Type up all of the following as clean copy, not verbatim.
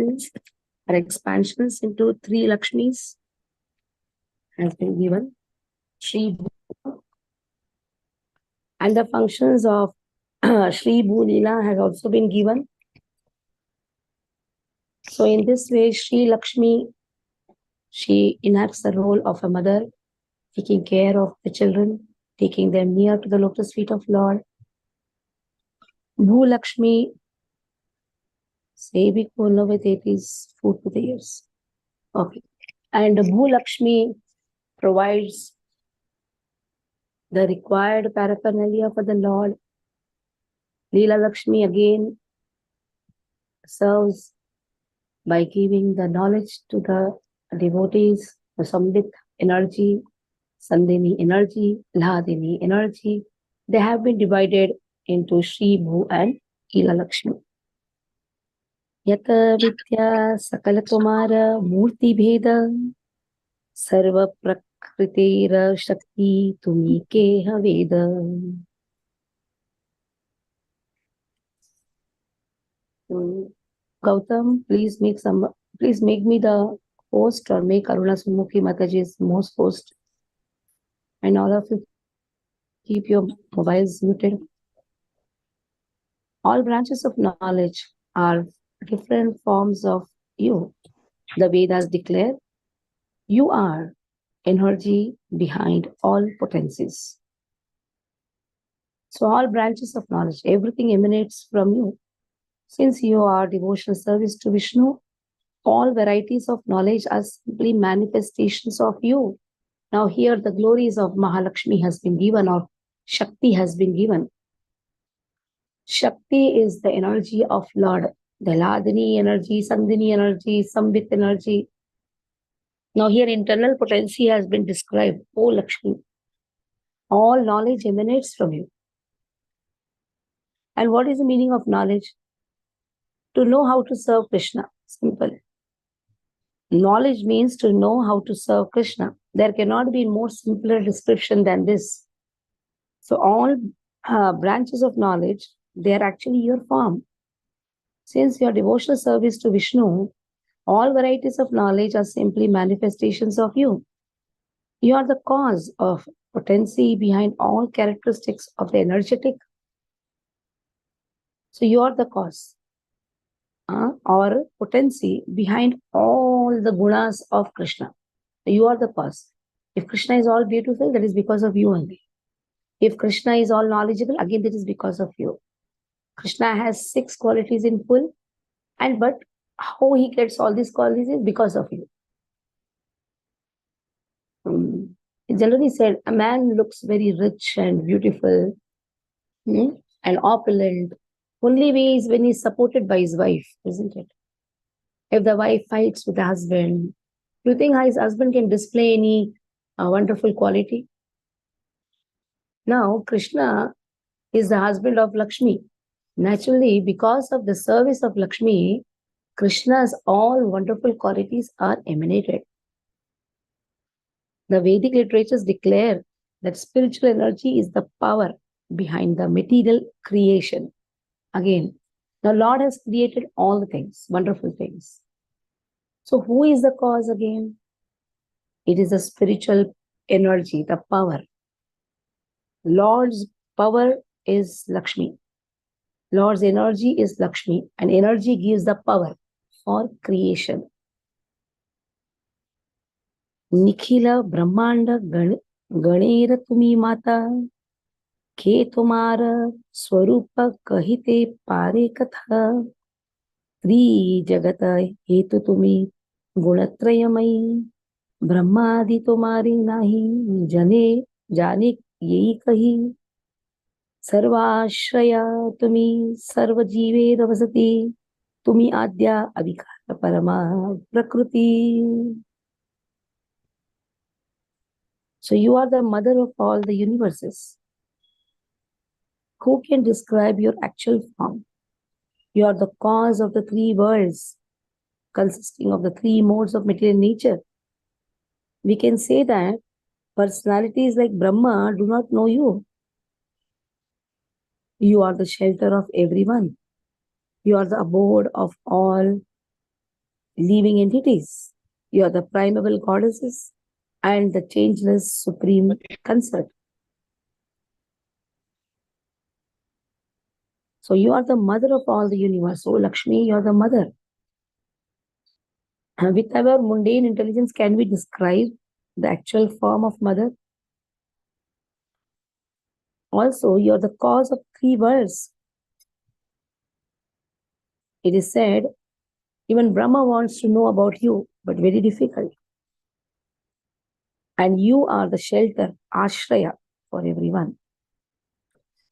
examples or expansions into three Lakshmis has been given. Shri and the functions of Shri Bhu Leela has also been given. So in this way, Shri Lakshmi, she enacts the role of a mother, taking care of the children, taking them near to the lotus feet of Lord. Bhu Lakshmi, say we know with it is food to the ears. Okay. And Bhu Lakshmi provides the required paraphernalia for the Lord. Leela Lakshmi again serves by giving the knowledge to the devotees, the Sambit energy, Sandhini energy, Lahadini energy. They have been divided into Shri, Bhu and Leela Lakshmi. Yata Vidya Sakala Kumara Murti Bheda Sarva Prakritera Shakti Tumi Keha Veda. Gautam, please make me the host or make Aruna Sumukhi Mataji's most host. And all of you keep your mobiles muted. All branches of knowledge are different forms of you. The Vedas declare you are energy behind all potencies. So all branches of knowledge, everything emanates from you. Since you are devotional service to Vishnu, all varieties of knowledge are simply manifestations of you. Now here the glories of Mahalakshmi has been given, or Shakti has been given. Shakti is the energy of Lord, the Ladini energy, Sandhini energy, Sambit energy. Now here internal potency has been described. O Lakshmi, all knowledge emanates from you. And what is the meaning of knowledge? To know how to serve Krishna. Simple. Knowledge means to know how to serve Krishna. There cannot be more simpler description than this. So all branches of knowledge, they are actually your form. Since your devotional service to Vishnu, all varieties of knowledge are simply manifestations of you. You are the cause of potency behind all characteristics of the energetic. So you are the cause or potency behind all the gunas of Krishna. You are the cause. If Krishna is all beautiful, that is because of you only. If Krishna is all knowledgeable, again that is because of you. Krishna has 6 qualities in full, but how he gets all these qualities is because of you. It's generally said a man looks very rich and beautiful and opulent only ways when he's supported by his wife, isn't it? If the wife fights with the husband, do you think his husband can display any wonderful quality? Now, Krishna is the husband of Lakshmi. Naturally, because of the service of Lakshmi, Krishna's all wonderful qualities are emanated. The Vedic literatures declare that spiritual energy is the power behind the material creation. Again, the Lord has created all the things, wonderful things. So who is the cause again? It is the spiritual energy, the power. Lord's power is Lakshmi. Lord's energy is Lakshmi, and energy gives the power for creation. Nikhila Brahmanda Ganera Tumi Mata Ke Tumara Swarupa Kahite Pare Katha Tri Jagata Hetu Tumi Gunatrayamai Brahmadi Tumari Nahi Jane Yehi Kahi Sarvashraya Tumi Sarvajive Ravasati Tumi Adya Adhikara Parama Prakriti. So you are the mother of all the universes. Who can describe your actual form? You are the cause of the 3 worlds, consisting of the 3 modes of material nature. We can say that personalities like Brahma do not know you. You are the shelter of everyone. You are the abode of all living entities. You are the primeval goddesses and the changeless supreme consort. So you are the mother of all the universe. Oh Lakshmi, you are the mother. And with our mundane intelligence, can we describe the actual form of mother? Also, you are the cause of 3 worlds. It is said, even Brahma wants to know about you, but very difficult. And you are the shelter, ashraya, for everyone.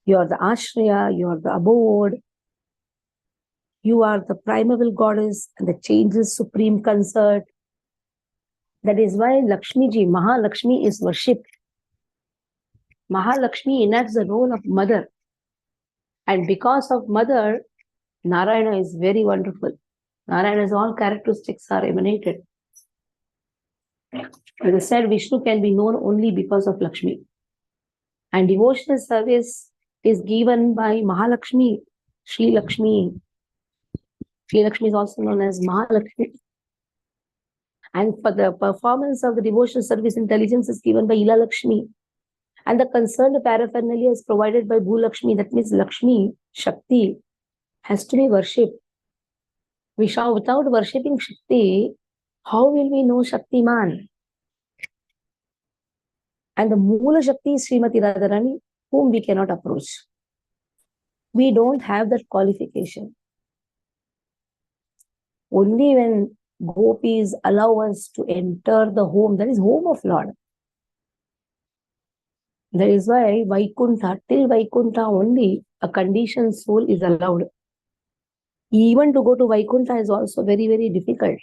You are the ashraya, you are the abode, you are the primeval goddess and the changeless supreme consort. That is why Lakshmi ji, Mahalakshmi is worshipped. Mahalakshmi enacts the role of mother. And because of mother, Narayana is very wonderful. Narayana's all characteristics are emanated. As I said, Vishnu can be known only because of Lakshmi. And devotional service is given by Mahalakshmi, Shri Lakshmi. Shri Lakshmi is also known as Mahalakshmi. And for the performance of the devotional service, intelligence is given by Ila Lakshmi. And the concerned paraphernalia is provided by Bhu Lakshmi. That means Lakshmi, Shakti, has to be worshipped. Without worshipping Shakti, how will we know Shaktiman? And the Moola Shakti is Srimati Radharani, whom we cannot approach. We don't have that qualification. Only when gopis allow us to enter the home, that is home of Lord. That is why Vaikuntha, till Vaikuntha only, a conditioned soul is allowed. Even to go to Vaikuntha is also very, very difficult.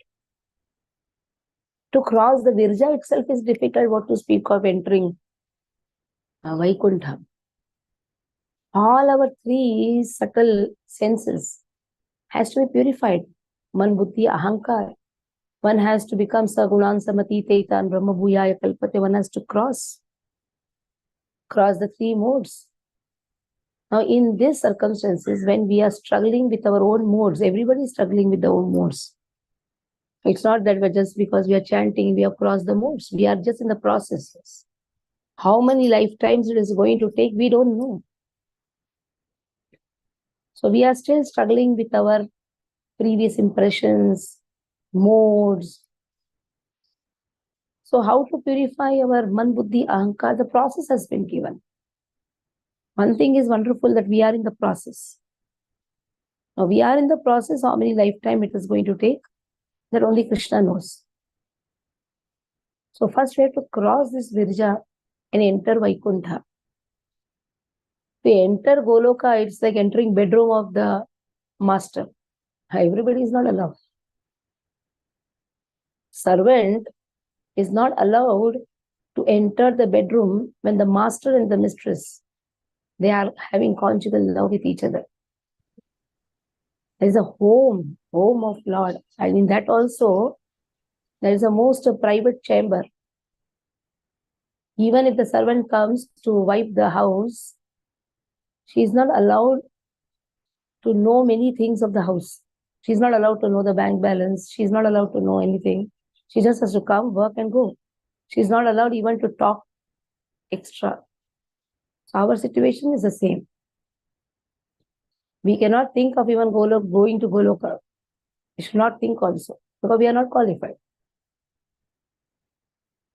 To cross the Virja itself is difficult, what to speak of entering Vaikuntha. All our 3 subtle senses has to be purified. Man, Buddhi, Ahankar. One has to become Sagunan, Samati, Taitan, Brahma, Bhuyaya, Kalpate. One has to cross the 3 modes. Now, in these circumstances, when we are struggling with our own modes, everybody is struggling with their own modes. It's not that we're just because we are chanting, we have crossed the modes. We are just in the processes. How many lifetimes it is going to take, we don't know. So we are still struggling with our previous impressions, modes. So how to purify our Man, Buddhi, Ahankar? The process has been given. One thing is wonderful that we are in the process. Now we are in the process, how many lifetime it is going to take, that only Krishna knows. So first we have to cross this Virja and enter Vaikuntha. To enter Goloka, it's like entering bedroom of the master. Everybody is not allowed. Servant is not allowed to enter the bedroom when the master and the mistress, they are having conjugal love with each other. There is a home of Lord. And in that also, there is a most private chamber. Even if the servant comes to wipe the house, she is not allowed to know many things of the house. She is not allowed to know the bank balance. She is not allowed to know anything. She just has to come, work and go. She is not allowed even to talk extra. So our situation is the same. We cannot think of even going to Goloka. We should not think also, because we are not qualified.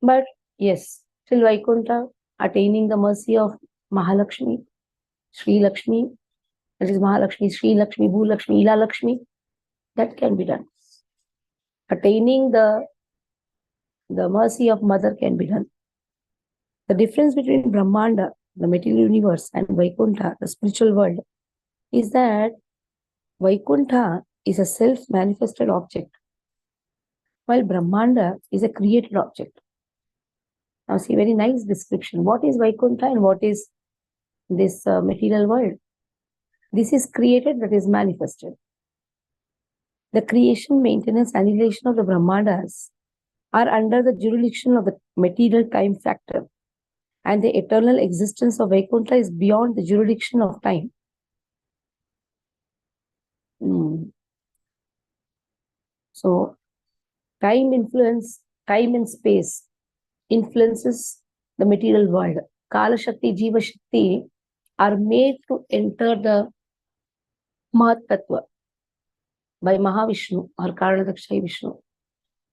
But yes, till Vaikuntha, attaining the mercy of Mahalakshmi, Sri Lakshmi, that is Mahalakshmi, Sri Lakshmi, Bhu Lakshmi, Ila Lakshmi, that can be done. Attaining the mercy of mother can be done. The difference between Brahmanda, the material universe, and Vaikuntha, the spiritual world, is that Vaikuntha is a self-manifested object, while Brahmanda is a created object. Now see, very nice description. What is Vaikuntha and what is this material world? This is created, that is manifested. The creation, maintenance, annihilation of the Brahmandas are under the jurisdiction of the material time factor, and the eternal existence of Vaikuntha is beyond the jurisdiction of time. So, Time and space influences the material world. Kala Shakti, Jiva Shakti are made to enter the Mahat Tattva by Mahavishnu or Karanadakshayi Vishnu.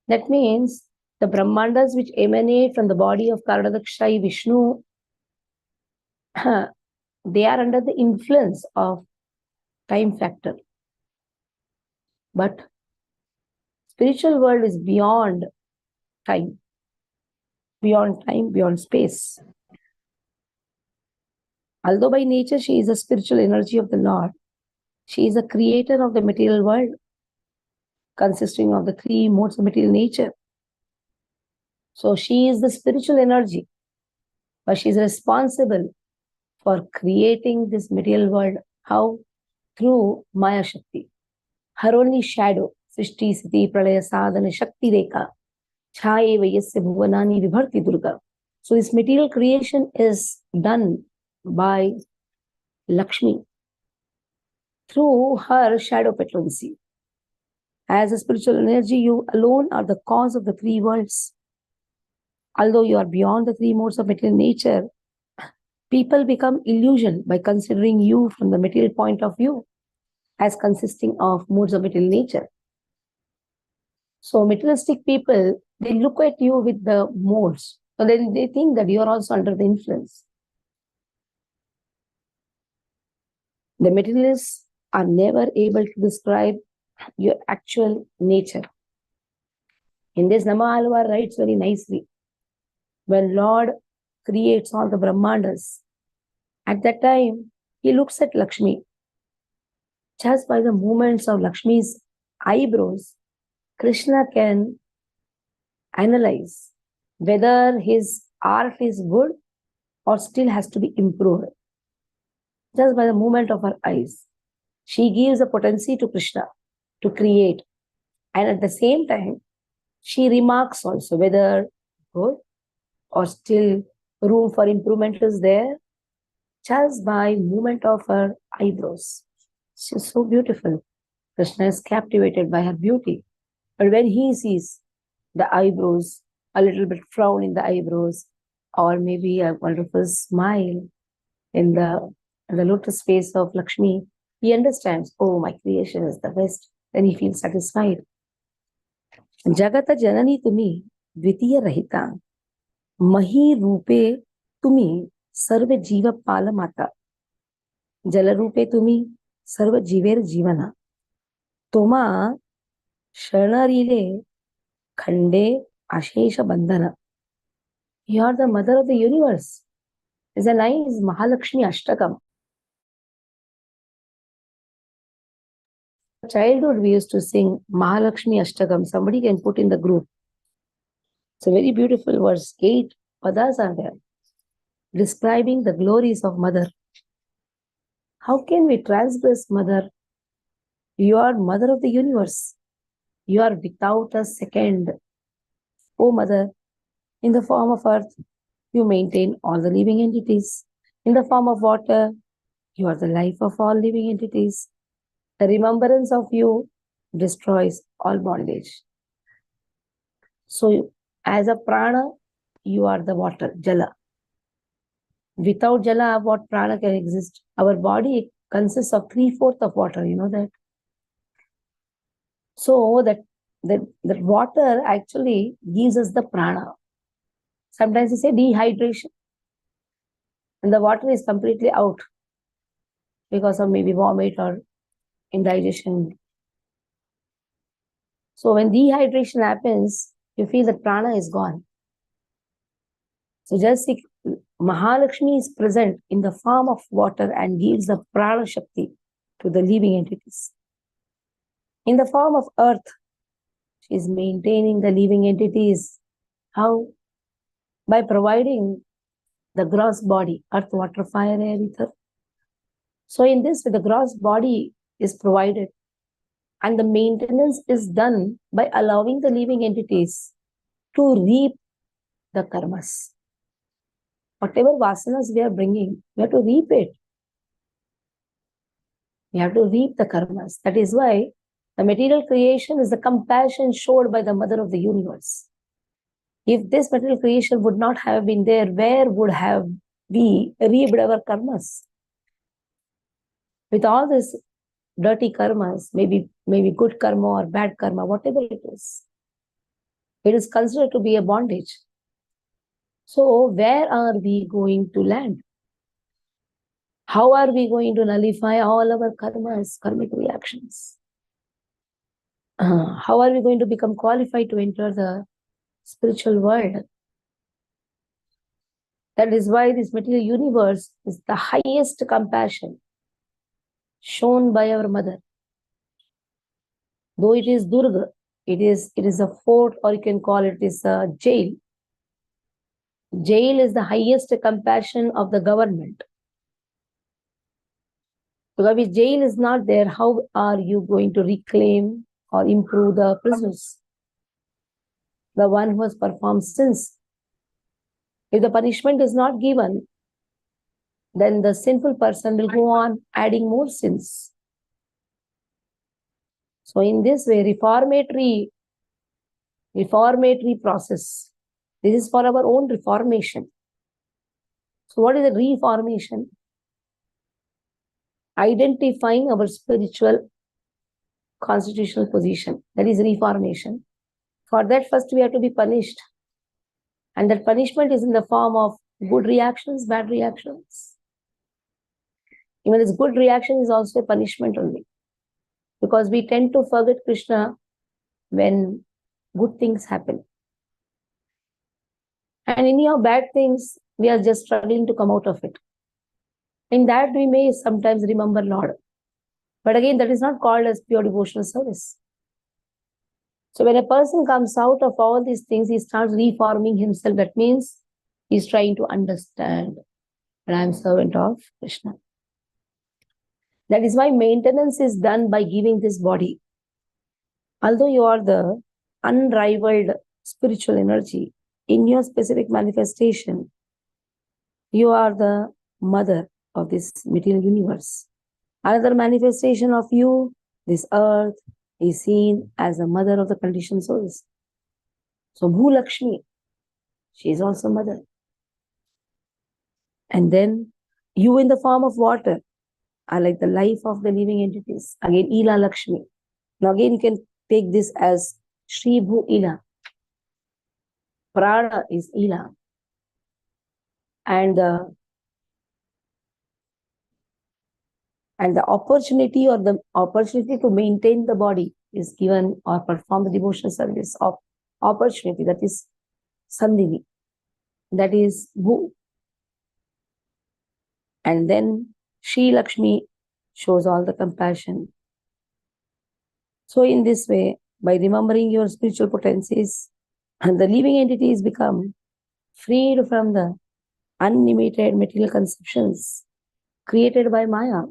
That means the Brahmandas which emanate from the body of Karanadakshayi Vishnu, they are under the influence of time factor. But spiritual world is beyond time, beyond space. Although by nature she is a spiritual energy of the Lord, she is a creator of the material world, consisting of the three modes of material nature. So she is the spiritual energy, but she is responsible for creating this material world. How? Through Maya Shakti. Her only shadow, Srishti, Siti, Pralaya, Sadhana, Shakti Rekha, Chhaye Vayasya Bhuvanani Vibharti Durga. So this material creation is done by Lakshmi through her shadow patroncy. As a spiritual energy, you alone are the cause of the three worlds. Although you are beyond the three modes of material nature, people become illusioned by considering you from the material point of view as consisting of modes of material nature. So materialistic people, they look at you with the modes. So then they think that you are also under the influence. The materialists are never able to describe your actual nature. In this, Nama Alvar writes very nicely. When Lord creates all the Brahmandas, at that time, he looks at Lakshmi. Just by the movements of Lakshmi's eyebrows, Krishna can analyze whether his art is good or still has to be improved. Just by the movement of her eyes, she gives a potency to Krishna to create. And at the same time, she remarks also whether good or still room for improvement is there, just by movement of her eyebrows. She's so beautiful. Krishna is captivated by her beauty. But when he sees the eyebrows, a little bit frown in the eyebrows, or maybe a wonderful smile in the lotus face of Lakshmi, he understands, oh, my creation is the best. Then he feels satisfied. Jagata janani tumi dvitiya rahita mahi rupe tumi sarva jiva pala mata jala rupe tumi sarva jiver jivana toma shanarile khande ashesha bandhana. You are the mother of the universe. There's a nice Mahalakshmi Ashtakam. Childhood, we used to sing Mahalakshmi Ashtakam. Somebody can put in the group. It's a very beautiful verse. 8 padas are there, describing the glories of Mother. How can we transgress Mother? You are Mother of the universe. You are without a second. O Mother, in the form of earth, you maintain all the living entities. In the form of water, you are the life of all living entities. The remembrance of you destroys all bondage. So, as a prana, you are the water, jala. Without jala, what prana can exist? Our body consists of 3/4 of water, you know that? So, that water actually gives us the prana. Sometimes we say dehydration, and the water is completely out because of maybe vomit or indigestion. So when dehydration happens, you feel that prana is gone. So just see, Mahalakshmi is present in the form of water and gives the prana shakti to the living entities. In the form of earth, she is maintaining the living entities. How? By providing the gross body, earth, water, fire, air, ether. So in this, the gross body is provided, and the maintenance is done by allowing the living entities to reap the karmas. Whatever vasanas we are bringing, we have to reap it. We have to reap the karmas. That is why The material creation is the compassion showed by the Mother of the universe. If this material creation would not have been there, where would have we reaped our karmas? With all this dirty karmas, maybe good karma or bad karma, whatever it is considered to be a bondage. So where are we going to land? How are we going to nullify all our karmas, karmic reactions? How are we going to become qualified to enter the spiritual world? That is why this material universe is the highest compassion shown by our mother. Though it is Durga, it is a fort, or you can call it is a jail. Jail is the highest compassion of the government. Because if jail is not there, how are you going to reclaim or improve the prisoners? The one who has performed sins. If the punishment is not given, then the sinful person will go on adding more sins. So in this way, reformatory process. This is for our own reformation. So what is a reformation? Identifying our spiritual constitutional position. That is reformation. For that, first we have to be punished. And that punishment is in the form of good reactions, bad reactions. Even this good reaction is also a punishment only. Because we tend to forget Krishna when good things happen. And anyhow, bad things, we are just struggling to come out of it. In that we may sometimes remember Lord. But again, that is not called as pure devotional service. So when a person comes out of all these things, he starts reforming himself. That means he's trying to understand that I am servant of Krishna. That is why maintenance is done by giving this body. Although you are the unrivaled spiritual energy, in your specific manifestation, you are the mother of this material universe. Another manifestation of you, this earth, is seen as the mother of the conditioned souls. So Bhu Lakshmi, she is also mother. And then you in the form of water are like the life of the living entities. Again, Ila Lakshmi. Now again, you can take this as Shri Bhu Ila. Prana is Ila. And the opportunity to maintain the body is given, or perform the devotional service of opportunity, that is Sandhini, that is Bhu. And then Shri Lakshmi shows all the compassion. So in this way, by remembering your spiritual potencies, and the living entities become freed from the unlimited material conceptions created by Maya,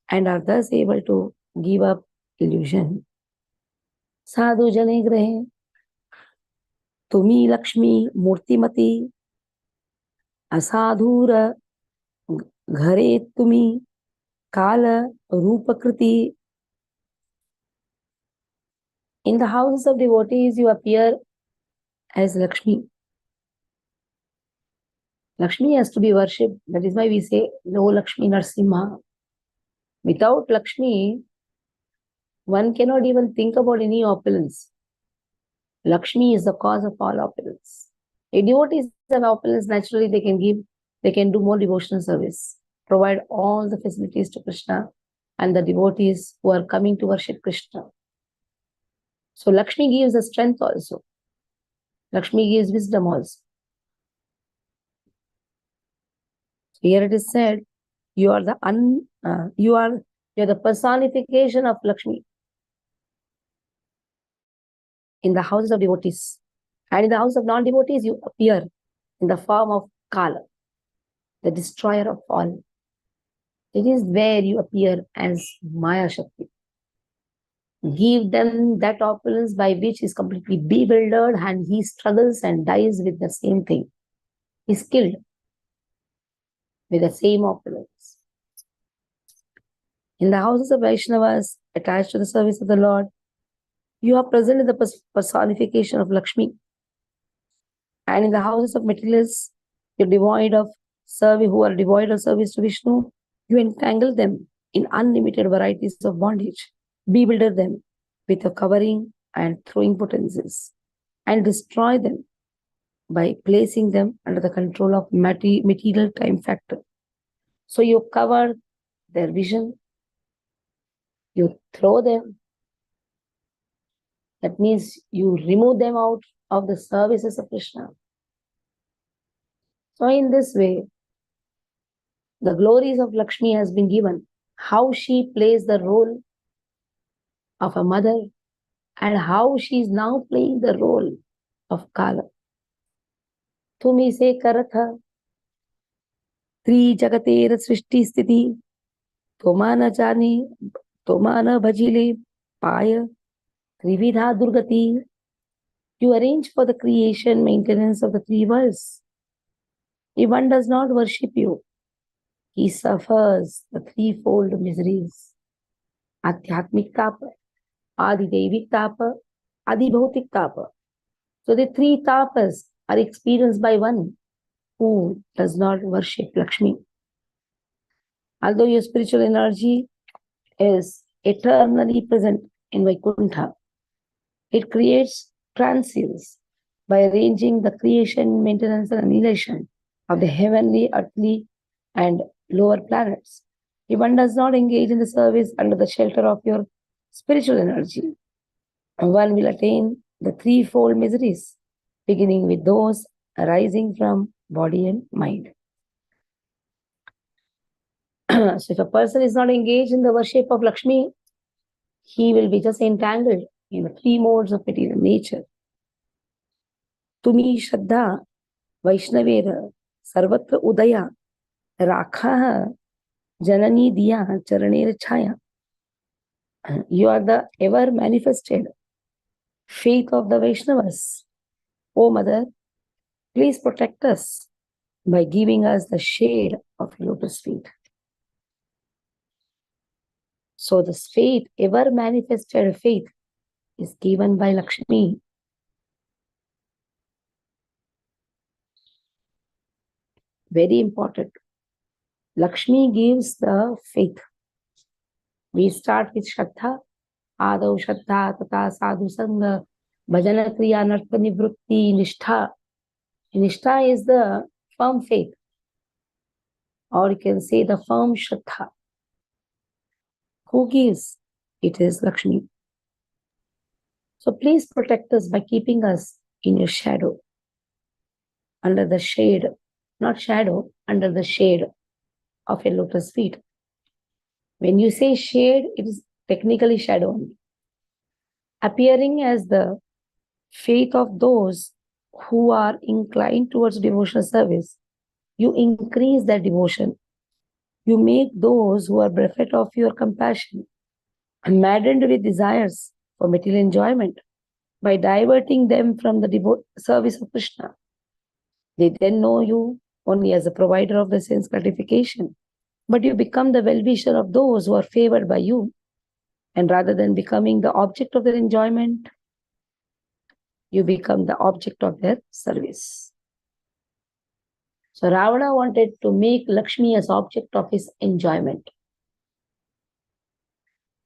and are thus able to give up illusion. Sadhu jane grahe, tumi Lakshmi murtimati, asadhura ghare tumi kala rupakriti. In the houses of devotees, you appear as Lakshmi. Lakshmi has to be worshipped. That is why we say, no Lakshmi Narsimha. Without Lakshmi, one cannot even think about any opulence. Lakshmi is the cause of all opulence. If devotees have opulence, naturally they can do more devotional service, provide all the facilities to Krishna and the devotees who are coming to worship Krishna. So Lakshmi gives the strength also. Lakshmi gives wisdom also. Here it is said, you are the personification of Lakshmi in the houses of devotees. And in the house of non-devotees, you appear in the form of Kala, the destroyer of all. It is where you appear as Maya Shakti. Give them that opulence by which is completely bewildered, and he struggles and dies with the same thing. He's killed with the same opulence. In the houses of Vaishnavas attached to the service of the Lord, You are present in the personification of Lakshmi. And in the houses of materialists, who are devoid of service to Vishnu, you entangle them in unlimited varieties of bondage, bewilder them with a covering and throwing potencies, and destroy them by placing them under the control of material time factor. So you cover their vision, you throw them. That means you remove them out of the services of Krishna. So in this way, the glories of Lakshmi has been given. How she plays the role of a mother and how she is now playing the role of Kala. Tumi se karatha tri jagater srishti sthiti tomana jani tomana bhajile paya trividha durgati. You arrange for the creation, maintenance of the three worlds. If one does not worship you, he suffers the threefold miseries. Adhyatmik tapa, Adi-Devic tapa, Adi-Bhautik tapa. So the three tapas are experienced by one who does not worship Lakshmi. Although your spiritual energy is eternally present in Vaikuntha, it creates transience by arranging the creation, maintenance, and annihilation of the heavenly, earthly, and lower planets. If one does not engage in the service under the shelter of your spiritual energy, one will attain the threefold miseries, beginning with those arising from body and mind. So if a person is not engaged in the worship of Lakshmi, he will be just entangled in the three modes of material nature. Tumi Shraddha Vaishnavera Sarvatra Udaya Rakha Janani Diya Charanera Chaya. You are the ever manifested faith of the Vaishnavas. O Mother, please protect us by giving us the shade of your lotus feet. So this faith, ever manifested faith, is given by Lakshmi. Very important. Lakshmi gives the faith. We start with Shraddha, Adav Shraddha, Tata Sadhu Sangha, Bhajana Kriya, Narta Nivrutti, Nishtha. Nishtha is the firm faith, or you can say the firm Shraddha. Who gives? It is Lakshmi. So please protect us by keeping us in your shadow, under the shade, not shadow, under the shade of your lotus feet. When you say shade, it is technically shadow only. Appearing as the faith of those who are inclined towards devotional service, you increase their devotion. You make those who are bereft of your compassion and maddened with desires for material enjoyment by diverting them from the service of Krishna. They then know you only as a provider of the sense gratification, but you become the well-wisher of those who are favored by you. And rather than becoming the object of their enjoyment, you become the object of their service. So Ravana wanted to make Lakshmi as object of his enjoyment.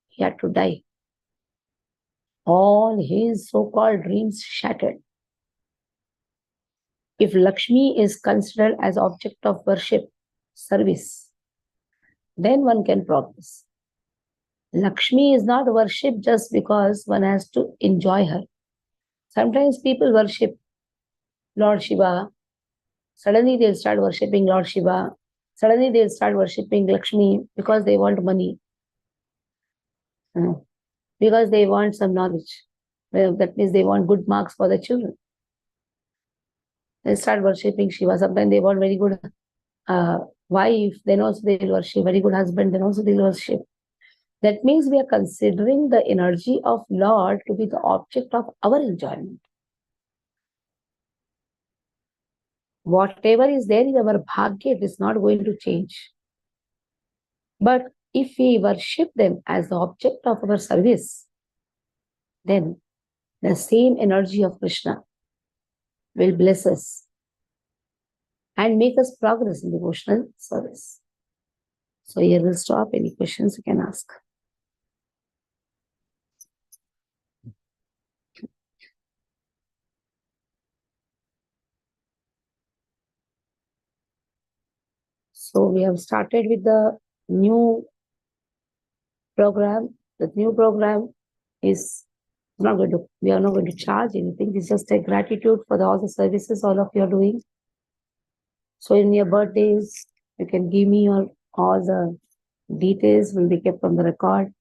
He had to die. All his so-called dreams shattered. If Lakshmi is considered as object of worship, service, then one can progress. Lakshmi is not worshipped just because one has to enjoy her. Sometimes people worship Lord Shiva. Suddenly they'll start worshipping Lord Shiva. Suddenly they'll start worshipping Lakshmi because they want money. Because they want some knowledge. Well, that means they want good marks for their children. They start worshipping Shiva. Sometimes they want very good wife, then also they will worship. Very good husband, then also they will worship. That means we are considering the energy of Lord to be the object of our enjoyment. Whatever is there in our bhagya, it is not going to change. But if we worship them as the object of our service, then the same energy of Krishna will bless us and make us progress in devotional service. So here we'll stop. Any questions you can ask. So we have started with the new program. The new program is we are not going to charge anything. It's just a gratitude for all the services all of you are doing. So in your birthdays, you can give me all the details will be kept on the record.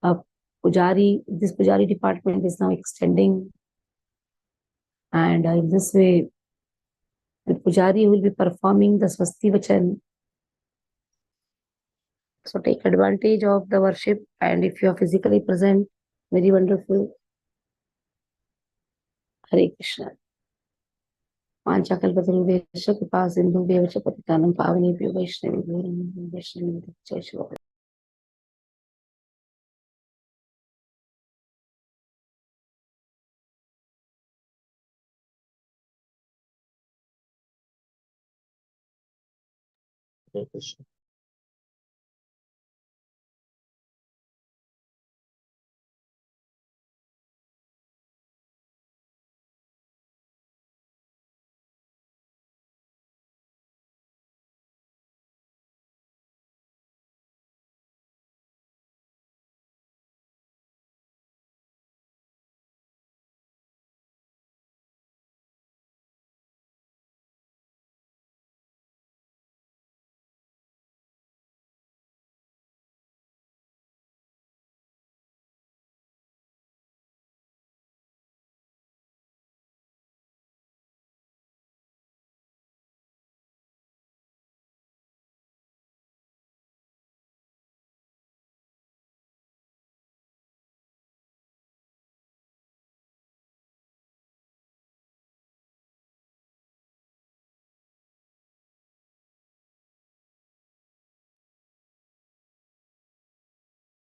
This Pujari department is now extending. And in this way, the Pujari will be performing the Swasti Vachan. So take advantage of the worship. And if you are physically present, very wonderful. Hare Krishna. Panchakalpatarubhesha kripa sindhu bevacha patitanam pavanebhyo Vaishnavi Jai Shri Krishna.